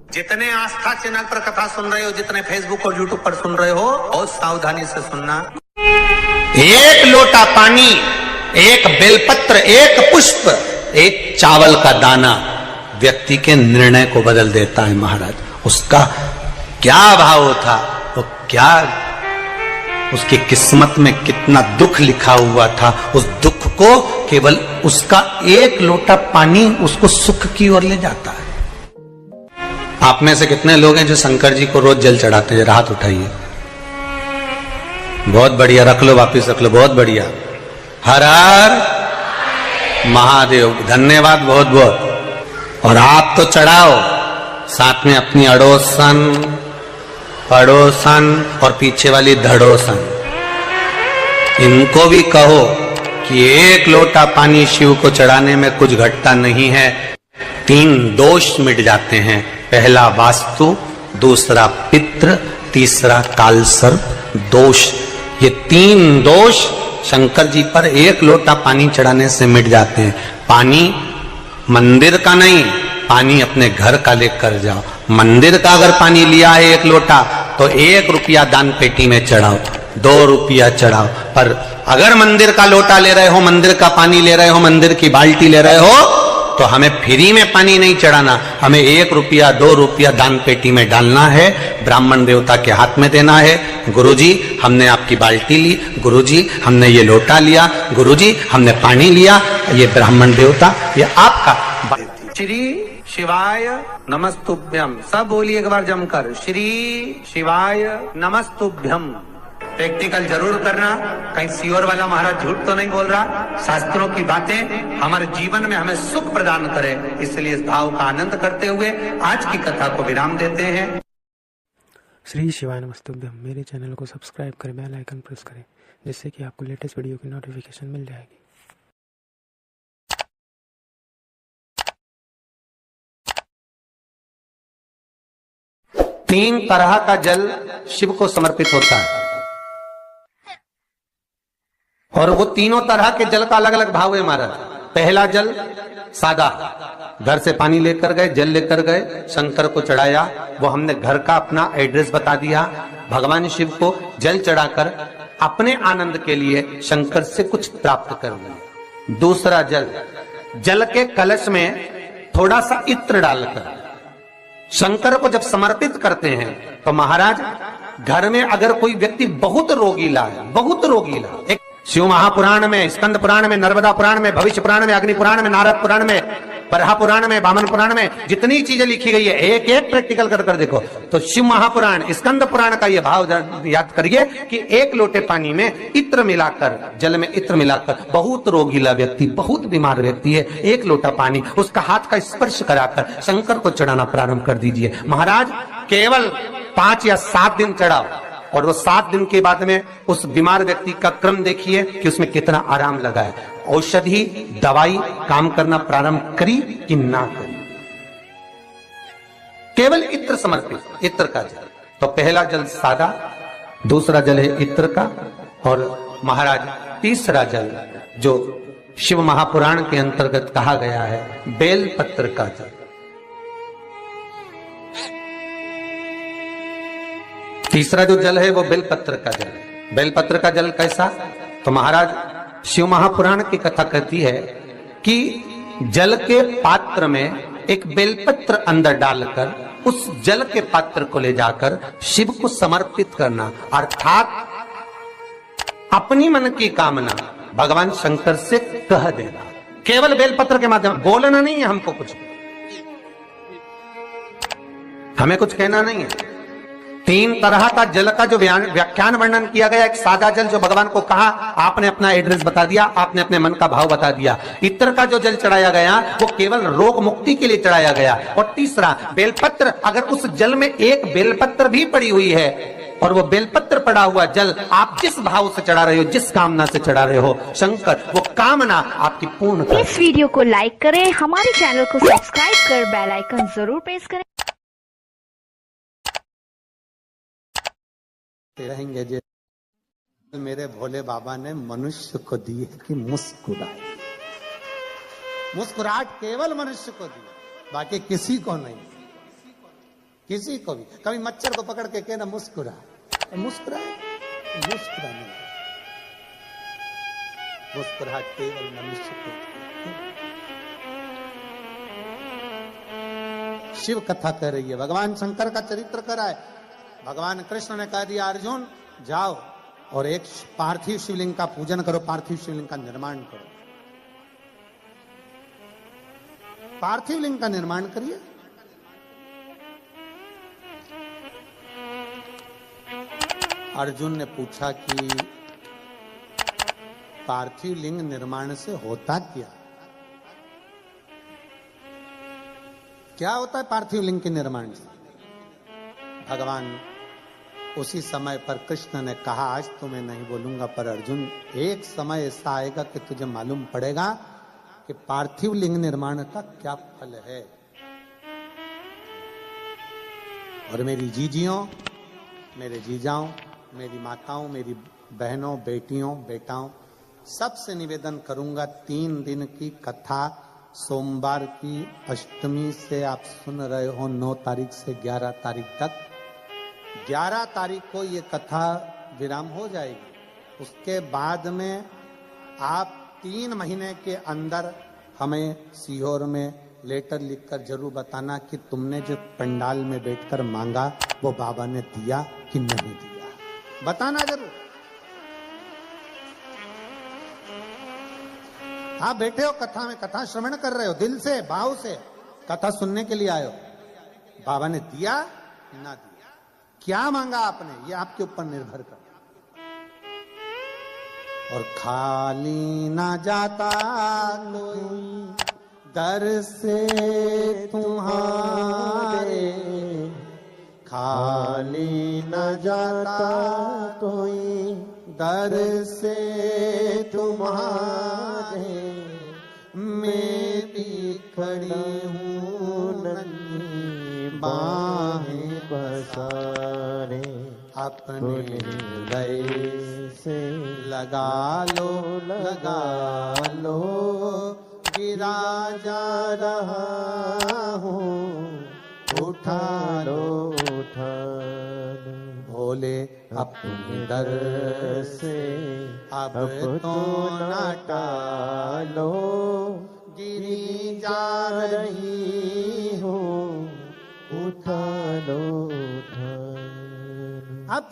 जितने आस्था चैनल पर कथा सुन रहे हो, जितने फेसबुक और यूट्यूब पर सुन रहे हो, बहुत सावधानी से सुनना। एक लोटा पानी, एक बेलपत्र, एक पुष्प, एक चावल का दाना व्यक्ति के निर्णय को बदल देता है। महाराज, उसका क्या भाव था, वो क्या, उसकी किस्मत में कितना दुख लिखा हुआ था, उस दुख को केवल उसका एक लोटा पानी उसको सुख की ओर ले जाता है। आप में से कितने लोग हैं जो शंकर जी को रोज जल चढ़ाते हैं? हाथ उठाइए। बहुत बढ़िया, रख लो, वापिस रख लो, बहुत बढ़िया। हर हर महादेव, धन्यवाद बहुत बहुत। और आप तो चढ़ाओ, साथ में अपनी अड़ोसन, पड़ोसन और पीछे वाली धड़ोसन, इनको भी कहो कि एक लोटा पानी शिव को चढ़ाने में कुछ घटता नहीं है। 3 दोष मिट जाते हैं। पहला वास्तु, दूसरा पितृ, तीसरा कालसर्प दोष। ये 3 दोष शंकर जी पर एक लोटा पानी चढ़ाने से मिट जाते हैं। पानी मंदिर का नहीं, पानी अपने घर का लेकर जाओ। मंदिर का अगर पानी लिया है 1 लोटा, तो 1 रुपया दान पेटी में चढ़ाओ, 2 रुपया चढ़ाओ। पर अगर मंदिर का लोटा ले रहे हो, मंदिर का पानी ले रहे हो, मंदिर की बाल्टी ले रहे हो, तो हमें फ्री में पानी नहीं चढ़ाना, हमें 1 रुपया 2 रुपया दान पेटी में डालना है, ब्राह्मण देवता के हाथ में देना है। गुरुजी, हमने आपकी बाल्टी ली, गुरुजी हमने ये लोटा लिया, गुरुजी हमने पानी लिया, ये ब्राह्मण देवता, ये आपका। श्री शिवाय नमस्तुभ्यम। सब बोलिए एक बार जमकर, श्री शिवाय नमस्तुभ्यम। प्रैक्टिकल जरूर करना, कहीं सियोर वाला महाराज झूठ तो नहीं बोल रहा। शास्त्रों की बातें हमारे जीवन में हमें सुख प्रदान करे, इसलिए इस भाव का आनंद करते हुए आज की कथा को विराम देते हैं। श्री शिवाय नमस्तुभ्यम। मेरे चैनल को सब्सक्राइब करें, बेल आइकन प्रेस करें, जिससे कि आपको लेटेस्ट वीडियो की नोटिफिकेशन मिल जाएगी। 3 तरह का जल शिव को समर्पित होता है, और वो तीनों तरह के जल का अलग अलग भाव है महाराज। पहला जल सादा, घर से पानी लेकर गए, जल लेकर गए, शंकर को चढ़ाया, वो हमने घर का अपना एड्रेस बता दिया, भगवान शिव को जल चढ़ाकर अपने आनंद के लिए शंकर से कुछ प्राप्त कर लिया। दूसरा जल, जल के कलश में थोड़ा सा इत्र डालकर शंकर को जब समर्पित करते हैं, तो महाराज घर में अगर कोई व्यक्ति बहुत रोगीला है, बहुत रोगीला, एक शिव महापुराण में, स्कंद पुराण में, नर्मदा पुराण में, भविष्य पुराण में, अग्नि पुराण में, नारद पुराण में, बरहा पुराण में, वामन पुराण में, जितनी चीजें लिखी गई है, एक एक प्रैक्टिकल कर देखो। तो शिव महापुराण, स्कंद पुराण का ये भाव याद करिए कि 1 लोटे पानी में इत्र मिलाकर, जल में इत्र मिलाकर, बहुत रोगीला व्यक्ति, बहुत बीमार व्यक्ति है, 1 लोटा पानी उसका हाथ का स्पर्श कराकर शंकर को चढ़ाना प्रारंभ कर दीजिए। महाराज केवल 5 या 7 दिन चढ़ाओ, और वो 7 दिन के बाद में उस बीमार व्यक्ति का क्रम देखिए कि उसमें कितना आराम लगा है। औषधि, दवाई काम करना प्रारंभ करी कि ना करी। केवल इत्र समर्पित, इत्र का जल। तो पहला जल सादा, दूसरा जल है इत्र का, और महाराज तीसरा जल जो शिव महापुराण के अंतर्गत कहा गया है, बेल पत्र का जल। तीसरा जो जल है वो बेलपत्र का जल। बेलपत्र का जल कैसा? तो महाराज शिव महापुराण की कथा कहती है कि जल के पात्र में एक बेलपत्र अंदर डालकर उस जल के पात्र को ले जाकर शिव को समर्पित करना, अर्थात अपनी मन की कामना भगवान शंकर से कह देना। केवल बेलपत्र के माध्यम, बोलना नहीं है हमको कुछ, हमें कुछ कहना नहीं है। 3 तरह का जल का जो व्याख्यान वर्णन किया गया, एक सादा जल जो भगवान को कहा, आपने अपना एड्रेस बता दिया, आपने अपने मन का भाव बता दिया। इत्र का जो जल चढ़ाया गया वो केवल रोग मुक्ति के लिए चढ़ाया गया। और तीसरा बेलपत्र, अगर उस जल में एक बेलपत्र भी पड़ी हुई है और वो बेलपत्र पड़ा हुआ जल आप जिस भाव से चढ़ा रहे हो, जिस कामना से चढ़ा रहे हो, शंकर वो कामना आपकी पूर्ण कर। इस वीडियो को लाइक करें, हमारे चैनल को सब्सक्राइब कर बेल आइकन जरूर प्रेस करें। रहेंगे जो मेरे भोले बाबा ने मनुष्य को दी है कि मुस्कुराए। मुस्कुराहट केवल मनुष्य को दी, बाकी किसी को नहीं। किसी को भी कभी मच्छर को पकड़ के कहना मुस्कुरा, मुस्कुराए, मुस्कुराने, मुस्कुराहट केवल मनुष्य को। शिव कथा कर रही है, भगवान शंकर का चरित्र कराए। भगवान कृष्ण ने कह दिया अर्जुन जाओ और एक पार्थिव शिवलिंग का पूजन करो, पार्थिव शिवलिंग का निर्माण करो। पार्थिव लिंग का निर्माण करिए। अर्जुन ने पूछा कि पार्थिव लिंग निर्माण से होता क्या? क्या होता है पार्थिव लिंग के निर्माण से? भगवान उसी समय पर कृष्ण ने कहा आज तो मैं नहीं बोलूंगा, पर अर्जुन एक समय ऐसा आएगा कि तुझे मालूम पड़ेगा कि पार्थिव लिंग निर्माण का क्या फल है। और मेरी जीजियों, मेरे जीजाओं, मेरी माताओं, मेरी बहनों, बेटियों, बेटाओं, सबसे निवेदन करूंगा 3 दिन की कथा सोमवार की अष्टमी से आप सुन रहे हो 9 तारीख से 11 तारीख तक। 11 तारीख को ये कथा विराम हो जाएगी। उसके बाद में आप 3 महीने के अंदर हमें सीहोर में लेटर लिखकर जरूर बताना कि तुमने जो पंडाल में बैठकर मांगा वो बाबा ने दिया कि नहीं दिया, बताना जरूर। आप बैठे हो कथा में, कथा श्रवण कर रहे हो, दिल से भाव से कथा सुनने के लिए आए हो, बाबा ने दिया ना दिया, क्या मांगा आपने, ये आपके ऊपर निर्भर कर। और खाली ना जाता कोई दर से तुम्हारे, खाली न जाता कोई दर से तुम्हारे, मैं भी खड़ी हूँ नन्ही बाहें पसारे, अपने हृदय से लगा लो, लगा लो, गिरा जा रहा हूँ, उठा लो, उठा लो, भोले अपने दर से अब तो न टालो, गिरी जा रही हूँ, उठा लो, उठा लो। आप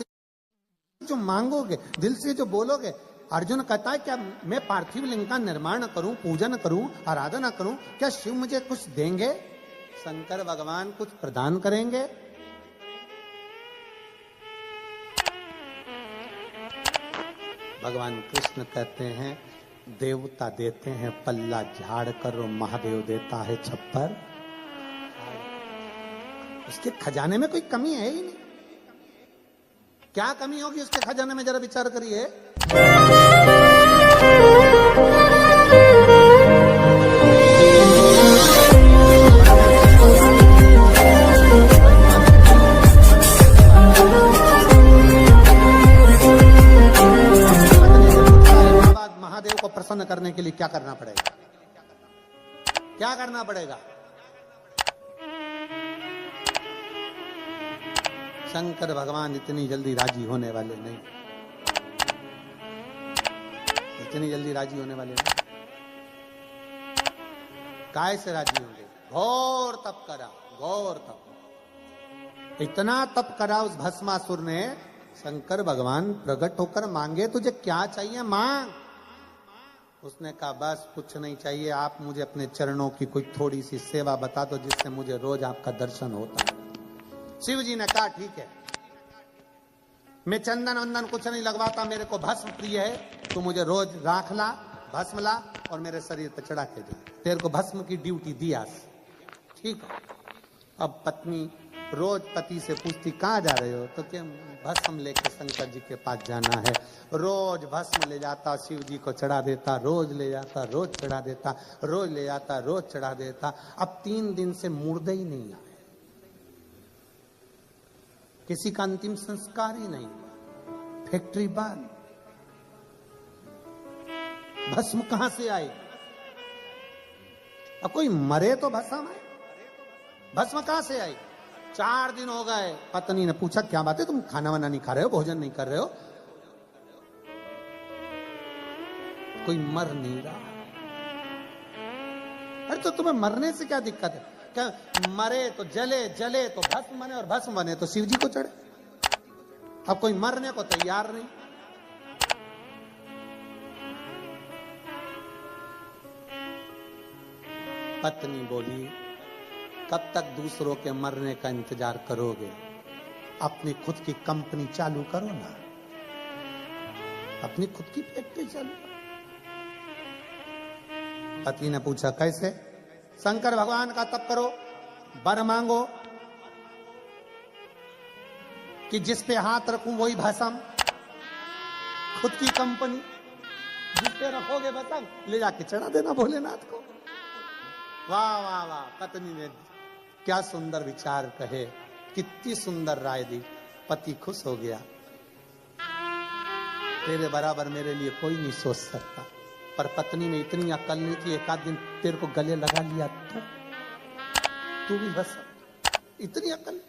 जो मांगोगे, दिल से जो बोलोगे, अर्जुन कहता है क्या मैं पार्थिव लिंग का निर्माण करूं, पूजन करूं, आराधना करूं, क्या शिव मुझे कुछ देंगे? शंकर भगवान कुछ प्रदान करेंगे? भगवान कृष्ण कहते हैं देवता देते हैं पल्ला झाड़ कर, महादेव देता है छप्पर। उसके खजाने में कोई कमी है ही नहीं। क्या कमी होगी उसके खजाने में, जरा विचार करिए। महादेव को प्रसन्न करने के लिए क्या करना पड़ेगा? क्या करना पड़ेगा? शंकर भगवान इतनी जल्दी राजी होने वाले नहीं, इतनी जल्दी राजी होने वाले नहीं। काय से राजी होंगे? घोर तप करा, घोर तप, इतना तप करा उस भस्मासुर ने। शंकर भगवान प्रकट होकर मांगे तुझे क्या चाहिए मांग। उसने कहा बस कुछ नहीं चाहिए, आप मुझे अपने चरणों की कोई थोड़ी सी सेवा बता दो जिससे मुझे रोज आपका दर्शन होता है। शिव जी ने कहा ठीक है, मैं चंदन वंदन कुछ नहीं लगवाता, मेरे को भस्म प्रिय है, तू मुझे रोज राख ला, भस्म ला और मेरे शरीर पर चढ़ा के दे, तेरे को भस्म की ड्यूटी दिया। ठीक है। अब पत्नी रोज पति से पूछती कहाँ जा रहे हो, तो क्या भस्म लेके शंकर जी के पास जाना है। रोज भस्म ले जाता, शिव जी को चढ़ा देता, रोज ले जाता, रोज चढ़ा देता, रोज ले जाता, रोज चढ़ा देता। अब 3 दिन से मुर्दे ही नहीं आए, किसी का अंतिम संस्कार ही नहीं, फैक्ट्री बंद, भस्म कहां से आई? अब कोई मरे तो भस्म है, भस्म कहां से आई? 4 दिन हो गए। पत्नी ने पूछा क्या बात है, तुम खाना वाना नहीं खा रहे हो, भोजन नहीं कर रहे हो? कोई मर नहीं रहा। अरे तो तुम्हें मरने से क्या दिक्कत है? क्या मरे तो जले, जले तो भस्म बने, और भस्म बने तो शिव जी को चढ़े। अब कोई मरने को तैयार नहीं। पत्नी बोली कब तक दूसरों के मरने का इंतजार करोगे? अपनी खुद की कंपनी चालू करो ना, अपनी खुद की फैक्ट्री चालू करो। पति ने पूछा कैसे? शंकर भगवान का तप करो, वर मांगो कि जिस पे हाथ रखूं वही भस्म, खुद की कंपनी जिस पे रखोगे भस्म ले जाके चढ़ा देना भोलेनाथ को। वाह वाह वाह, पत्नी ने क्या सुंदर विचार कहे, कितनी सुंदर राय दी। पति खुश हो गया। तेरे बराबर मेरे लिए कोई नहीं सोच सकता। पर पत्नी में इतनी अकल नहीं थी, एक आध दिन तेरे को गले लगा लिया तो तू भी बस, इतनी अकल।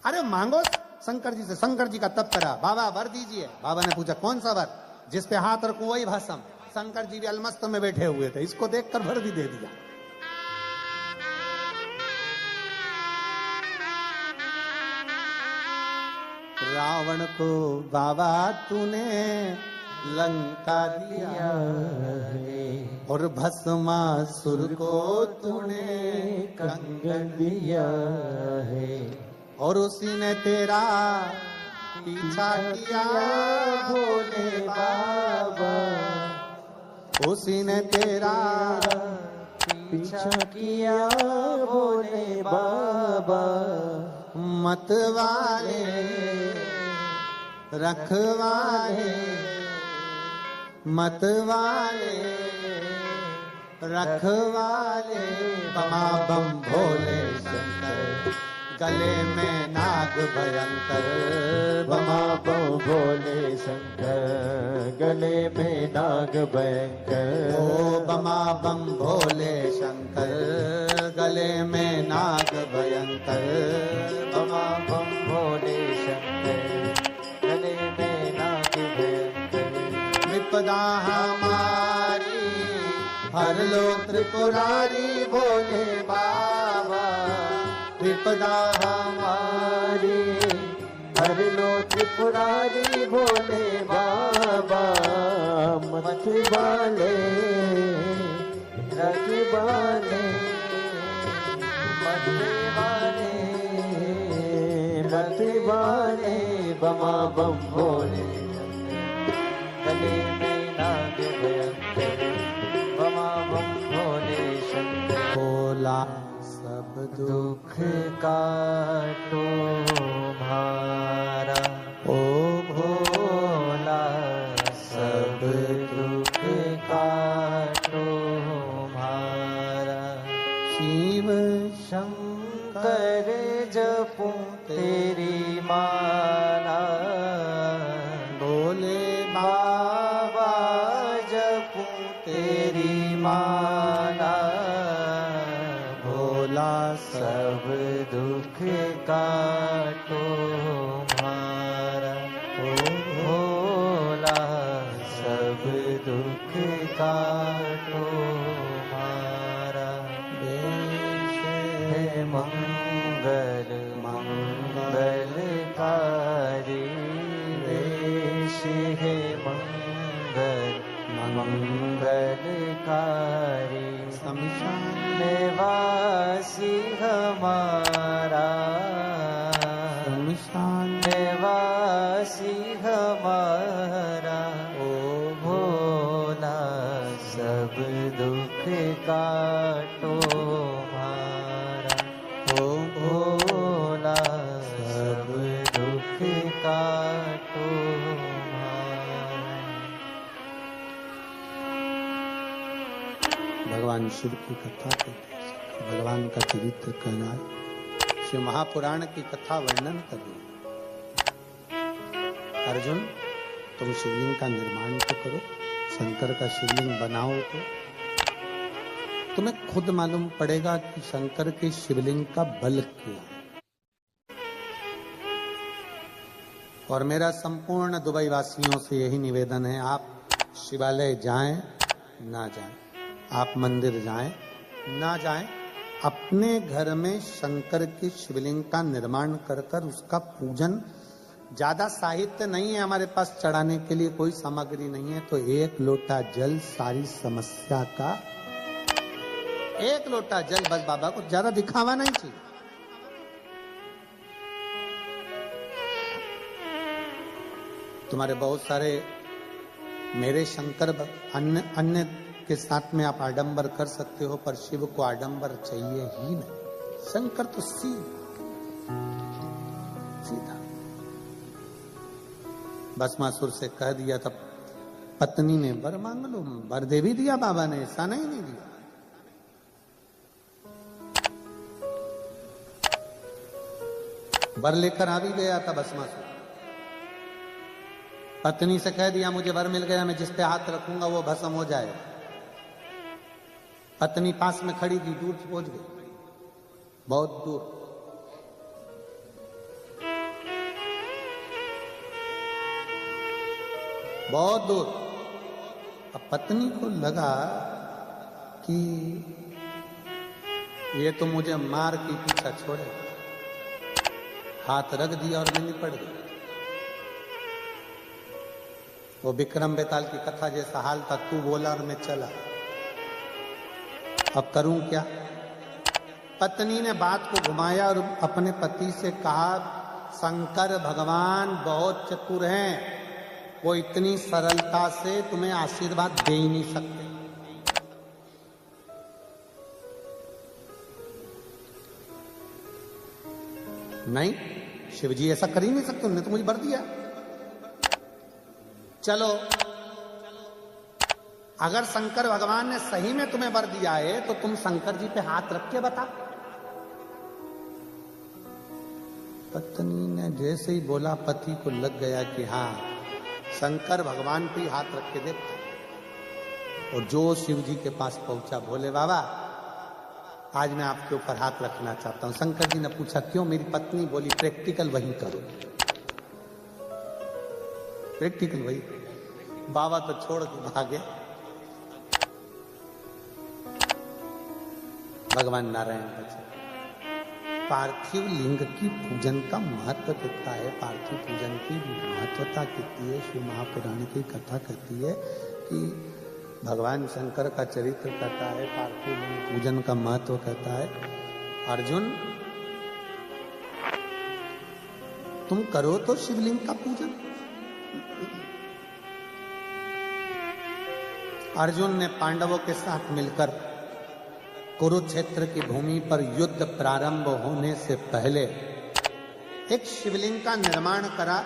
अरे मांगो शंकर जी से, शंकर जी का तप करा, बाबा वर दीजिए। बाबा ने पूछा कौन सा वर? जिस पे हाथ रखूं वही भस्म। शंकर जी भी अलमस्त में बैठे हुए थे, इसको देखकर भर भी दे दिया। रावण को बाबा तूने लंका दिया है, और भस्मासुर को तूने कंगन दिया है, और उसी ने तेरा पीछा किया भोले बाबा, उसी ने तेरा पीछा किया भोले बाबा। मतवाले रखवाले, मतवाले रखवाले, बमा बम भोले शंकर, गले में नाग भयंकर, बमा बम भोले शंकर, गले में नाग भयंकर। ओ बमा बम भोले शंकर, गले में नाग भयंकर, बमा बम भोले शंकर, गले में नाग भयंकर। विपदा हमारी हर लो त्रिपुरारी भोले बाबा, विपदा हमारी हर लो त्रिपुरारी भोले बाबा। मतवाले रखवाले, मतवाले रखवाले, बमा बम भोले गले में नाग भयंकर, बमा बम भोले शंकर। भोला सब दुख काटो भारा, ओ भोला सब दुख काटो भारा। शिव शंकर जपूं तेरी माला, भोले बाबा जपूं तेरी माला। भोला सब दुख काटो हमारा, ओ भोला सब दुख काटो हमारा। हे मंगल मंगलकारी, वेश हे मंगल मंगलकारी। निवासी हमारा, निवासी हमारा। ओ भोला सब दुख काटो हमारा, ओ भोला सब दुख काटो हमारा। भगवान शिव की कथा कहते हैं, भगवान का चरित्र कहना है, शिव महापुराण की कथा वर्णन कर रही है। अर्जुन तुम शिवलिंग का निर्माण तो करो, शंकर का शिवलिंग बनाओ तो तुम्हें खुद मालूम पड़ेगा कि शंकर के शिवलिंग का बल क्या है। और मेरा संपूर्ण दुबई वासियों से यही निवेदन है, आप शिवालय जाएं ना जाएं, आप मंदिर जाएं ना जाएं, अपने घर में शंकर की शिवलिंग का निर्माण कर कर उसका पूजन। ज्यादा साहित्य नहीं है हमारे पास चढ़ाने के लिए, कोई सामग्री नहीं है, तो एक लोटा जल सारी समस्या का, एक लोटा जल बस बाबा को, ज्यादा दिखावा नहीं चाहिए। तुम्हारे बहुत सारे मेरे शंकर अन्य के साथ में आप आडंबर कर सकते हो, पर शिव को आडंबर चाहिए ही नहीं। शंकर तो सीधा भस्मासुर से कह दिया, तब पत्नी ने वर मांग लो, वर दे भी दिया बाबा ने, ऐसा नहीं दिया। वर लेकर आ भी गया था भस्मासुर। पत्नी से कह दिया मुझे वर मिल गया, मैं जिस पे हाथ रखूंगा वो भस्म हो जाए। पत्नी पास में खड़ी थी, दूर पहुंच गई, बहुत दूर। बहुत दूर। अब पत्नी को लगा कि ये तो मुझे मार के पीछा छोड़े, हाथ रख दिया और मैं निपट गई। वो विक्रम बेताल की कथा जैसा हाल था, तू बोला और मैं चला, अब करूं क्या। पत्नी ने बात को घुमाया और अपने पति से कहा, शंकर भगवान बहुत चतुर हैं, वो इतनी सरलता से तुम्हें आशीर्वाद दे ही नहीं सकते। नहीं, शिवजी ऐसा कर ही नहीं सकते, उन्होंने तो मुझे वर दिया। चलो, अगर शंकर भगवान ने सही में तुम्हें वर दिया है तो तुम शंकर जी पे हाथ रख के बता। पत्नी ने जैसे ही बोला, पति को लग गया कि हाँ, शंकर भगवान पे हाथ रख के देखा। और जो शिव जी के पास पहुंचा, भोले बाबा आज मैं आपके ऊपर हाथ रखना चाहता हूं। शंकर जी ने पूछा क्यों? मेरी पत्नी बोली प्रैक्टिकल वही करो, प्रैक्टिकल वही। बाबा तो छोड़ के भागे। भगवान नारायण बचे। पार्थिव लिंग की पूजन का महत्व कितना है, पार्थिव पूजन की महत्वता कितनी है। शिव महापुराण की कथा कहती है कि भगवान शंकर का चरित्र कहता है, पार्थिव लिंग पूजन का महत्व कहता है। अर्जुन तुम करो तो शिवलिंग का पूजन। अर्जुन ने पांडवों के साथ मिलकर कुरुक्षेत्र की भूमि पर युद्ध प्रारंभ होने से पहले एक शिवलिंग का निर्माण करा,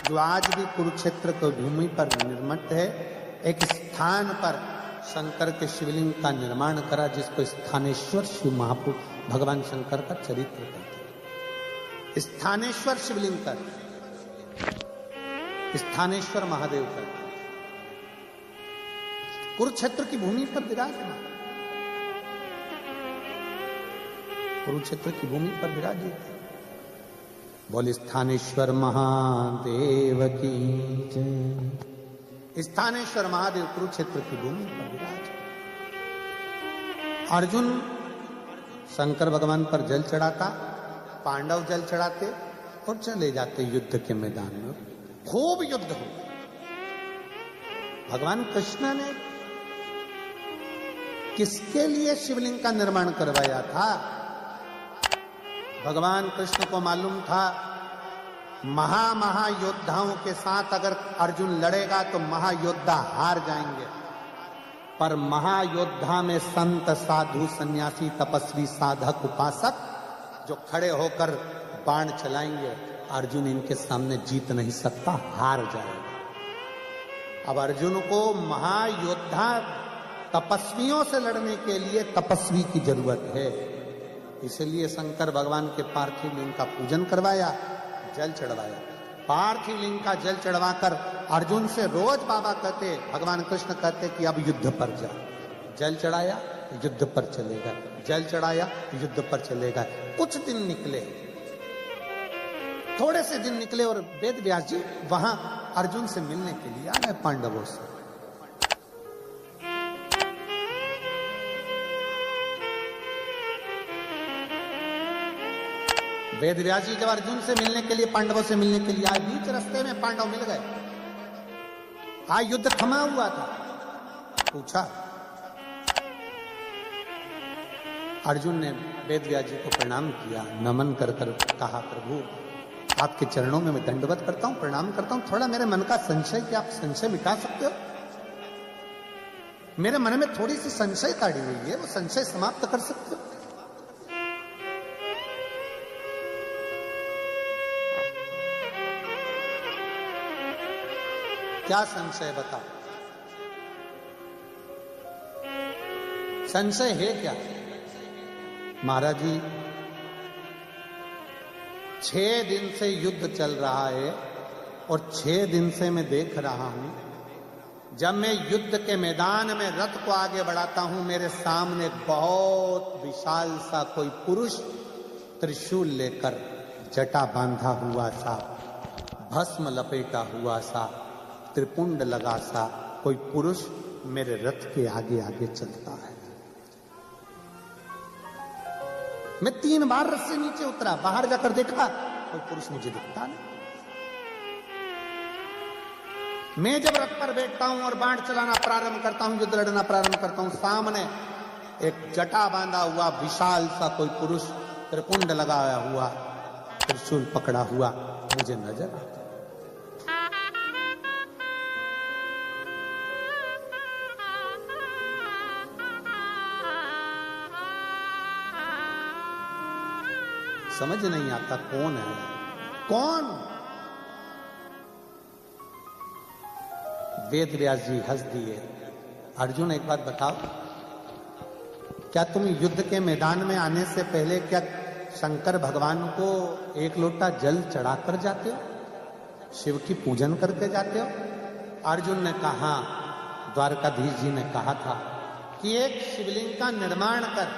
जो आज भी कुरुक्षेत्र की भूमि पर निर्मित है। एक स्थान पर शंकर के शिवलिंग का निर्माण करा, जिसको स्थानेश्वर शिव महापुरुष भगवान शंकर का चरित्र कहते हैं। स्थानेश्वर शिवलिंग का, स्थानेश्वर महादेव का, कुरुक्षेत्र की भूमि पर विराजमान, कुरुक्षेत्र की भूमि पर विराजित। बोले स्थानेश्वर महादेव की जय। स्थानेश्वर महादेव कुरुक्षेत्र की भूमि पर विराज। अर्जुन शंकर भगवान पर जल चढ़ाता, पांडव जल चढ़ाते और चले जाते युद्ध के मैदान में। खूब युद्ध हो। भगवान कृष्ण ने किसके लिए शिवलिंग का निर्माण करवाया था? भगवान कृष्ण को मालूम था महायोद्धाओं के साथ अगर अर्जुन लड़ेगा तो महायोद्धा हार जाएंगे, पर महायोद्धा में संत साधु सन्यासी तपस्वी साधक उपासक जो खड़े होकर बाण चलाएंगे, अर्जुन इनके सामने जीत नहीं सकता, हार जाएगा। अब अर्जुन को महायोद्धा तपस्वियों से लड़ने के लिए तपस्वी की जरूरत है। इसलिए शंकर भगवान के पार्थिव लिंग का पूजन करवाया, जल चढ़वाया। पार्थिव लिंग का जल चढ़वाकर अर्जुन से रोज बाबा कहते, भगवान कृष्ण कहते कि अब युद्ध पर जा। जल चढ़ाया युद्ध पर चलेगा, जल चढ़ाया युद्ध पर चलेगा। कुछ दिन निकले, थोड़े से दिन निकले और वेद व्यास जी वहां अर्जुन से मिलने के लिए आ गए पांडवों से। वेद व्यास जी जब अर्जुन से मिलने के लिए, पांडवों से मिलने के लिए आए, बीच रास्ते में पांडव मिल गए। आज युद्ध थमा हुआ था। पूछा, अर्जुन ने वेद व्यास जी को प्रणाम किया, नमन कर कर कहा, प्रभु आपके चरणों में मैं दंडवत करता हूं, प्रणाम करता हूं। थोड़ा मेरे मन का संशय, क्या आप संशय मिटा सकते हो? मेरे मन में थोड़ी सी संशय ताड़ी हुई है, वो संशय समाप्त कर सकते हो? क्या संशय बताओ? संशय है क्या? महाराज जी 6 दिन से युद्ध चल रहा है और 6 दिन से मैं देख रहा हूं, जब मैं युद्ध के मैदान में रथ को आगे बढ़ाता हूं, मेरे सामने बहुत विशाल सा कोई पुरुष त्रिशूल लेकर, जटा बांधा हुआ सा, भस्म लपेटा हुआ सा, त्रिपुंड लगा सा कोई पुरुष मेरे रथ के आगे आगे चलता है। मैं 3 बार रथ से नीचे उतरा, बाहर जाकर देखा, कोई पुरुष मुझे दिखता नहीं। मैं जब रथ पर बैठता हूं और बाण चलाना प्रारंभ करता हूं, युद्ध लड़ना प्रारंभ करता हूं, सामने एक जटा बांधा हुआ विशाल सा कोई पुरुष, त्रिपुंड लगाया हुआ, त्रिशूल पकड़ा हुआ मुझे नजर आता। समझ नहीं आता कौन है, कौन? वेद व्यास जी हंस दिए। अर्जुन एक बात बताओ, क्या तुम युद्ध के मैदान में आने से पहले क्या शंकर भगवान को 1 लोटा जल चढ़ाकर जाते हो, शिव की पूजन करके जाते हो? अर्जुन ने कहा, द्वारकाधीश जी ने कहा था कि एक शिवलिंग का निर्माण कर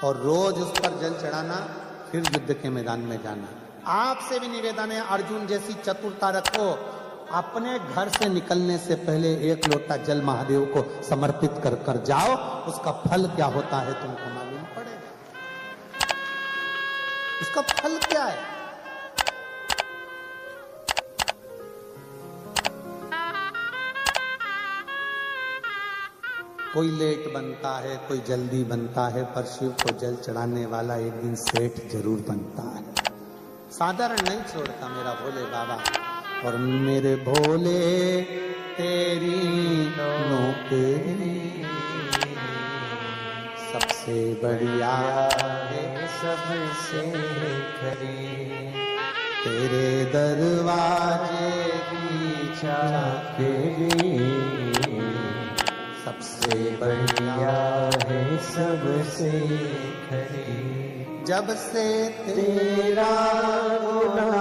और रोज उस पर जल चढ़ाना, फिर युद्ध के मैदान में जाना। आपसे भी निवेदन है, अर्जुन जैसी चतुरता रखो, अपने घर से निकलने से पहले 1 लोटा जल महादेव को समर्पित कर कर जाओ, उसका फल क्या होता है तुमको मालूम पड़ेगा। उसका फल क्या है? कोई लेट बनता है, कोई जल्दी बनता है, पर शिव को जल चढ़ाने वाला एक दिन सेठ जरूर बनता है। साधारण नहीं छोड़ता मेरा भोले बाबा। और मेरे भोले तेरी नौकरी सबसे बढ़िया है, सबसे खरी, तेरे दरवाजे की चाकरी सबसे बढ़िया है, सबसे खरी। जब से तेरा गुनाह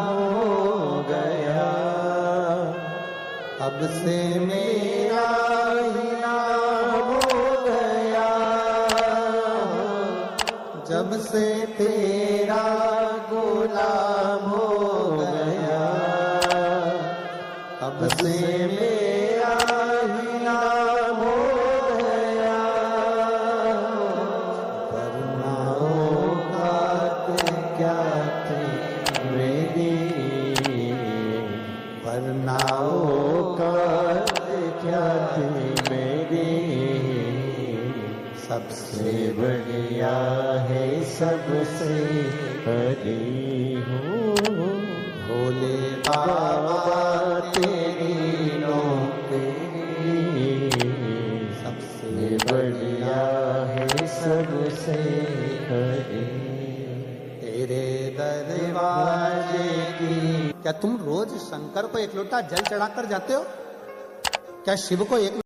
हो गया, तब से मेरा ही नाम हो गया। जब से तेरा गुलाम हो गया, तब से मेरा ही नाम हो गया। वरनाओं का क्या थे मेरी, वरनाओं का क्या थे मेरी, सबसे बढ़िया है, सबसे हरी हूँ। भोले बाबा तेरी नौकरी सबसे बढ़िया है, सबसे हरी। तेरे दरवाजे की। क्या तुम रोज शंकर को 1 लोटा जल चढ़ाकर जाते हो? क्या शिव को 1